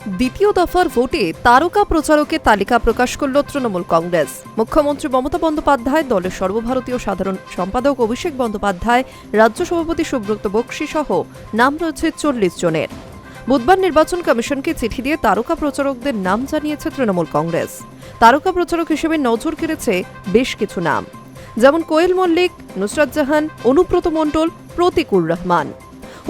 দ্বিতীয় দফার ভোটে তারকা প্রচারকের তালিকা প্রকাশ করল তৃণমূল কংগ্রেস। মুখ্যমন্ত্রী মমতা বন্দ্যোপাধ্যায়, দলের সর্বভারতীয় সাধারণ সম্পাদক অভিষেক বন্দ্যোপাধ্যায়, রাজ্য সভাপতি সুব্রত বক্সী সহ নাম রয়েছে 40 জনের। বুধবার নির্বাচন কমিশনকে চিঠি দিয়ে তারকা প্রচারকদের নাম জানিয়েছে তৃণমূল কংগ্রেস। তারকা প্রচারক হিসেবে নজর কেড়েছে বেশ কিছু নাম, যেমন কোয়েল মল্লিক, নুসরাত জাহান, অনুব্রত মণ্ডল, প্রতীকুর রহমান।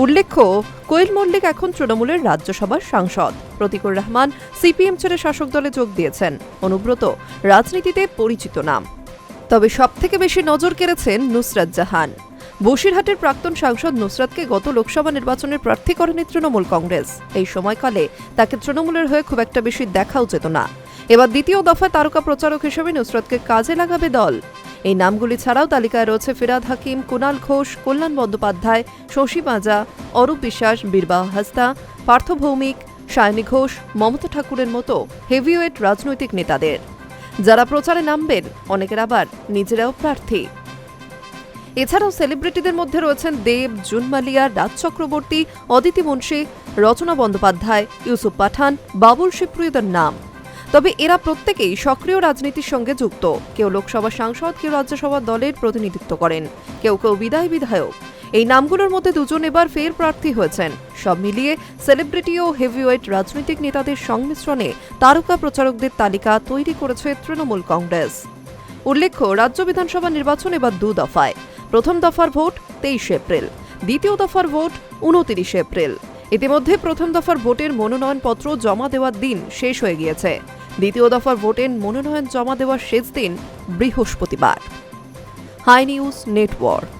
উল্লেখ্য, কোয়েল মল্লিক এখন তৃণমূলের রাজ্যসভার সাংসদ। প্রতীকুর রহমান সিপিএম ছেড়ে শাসক দলে যোগ দিয়েছেন। অনুব্রত রাজনীতিতে পরিচিত নাম, তবে সবথেকে বেশি নজর কেড়েছেন নুসরাত জাহান। বসিরহাটের প্রাক্তন সাংসদ নুসরাতকে গত লোকসভা নির্বাচনের প্রার্থী করেনি তৃণমূল কংগ্রেস। এই সময়কালে তাকে তৃণমূলের হয়ে খুব একটা বেশি দেখাও যেত না। এবার দ্বিতীয় দফায় তারকা প্রচারক হিসেবে নুসরাতকে কাজে লাগাবে দল। এই নামগুলি ছাড়াও তালিকায় রয়েছে ফিরাদ হাকিম, কুণাল ঘোষ, কল্যাণ বন্দ্যোপাধ্যায়, শশী পাঁজা, অরূপ বিশ্বাস, বীরবাহ হাসদা, পার্থ ভৌমিক, সায়নী ঘোষ, মমতা ঠাকুরের মতো হেভিওয়েট রাজনৈতিক নেতাদের, যারা প্রচারে নামবেন। অনেকের আবার নিজেরাও প্রার্থী। এছাড়াও সেলিব্রিটিদের মধ্যে রয়েছেন দেব, জুন মালিয়া, রাজ চক্রবর্তী, অদিতি মুন্সি, রচনা বন্দ্যোপাধ্যায়, ইউসুফ পাঠান, বাবুল শিবপ্রিয়দের নাম। তবে এরা প্রত্যেকেই সক্রিয় রাজনীতির সঙ্গে যুক্ত। কেউ লোকসভা সাংসদ, কেউ রাজ্যসভা দলের প্রতিনিধিত্ব করেন, কেউ কেউ বিধায়ক। এই নামগুলোর মধ্যে দুজন এবার ফের প্রার্থী হয়েছেন। সব মিলিয়ে সেলিব্রিটি ও হেভিওয়েট রাজনৈতিক নেতাদের সংমিশ্রণে তারকা প্রচারকদের তালিকা তৈরি করেছে তৃণমূল কংগ্রেস। উল্লেখ্য, রাজ্য বিধানসভা নির্বাচন এবার 2 দফায়। প্রথম দফার ভোট 23 এপ্রিল, দ্বিতীয় দফার ভোট 29 এপ্রিল। ইতিমধ্যে প্রথম দফার ভোটের মনোনয়নপত্র জমা দেওয়ার দিন শেষ হয়ে গিয়েছে। দ্বিতীয় দফার ভোটের মনোনয়ন জমা দেওয়ার শেষ দিন বৃহস্পতিবার। Hi news network.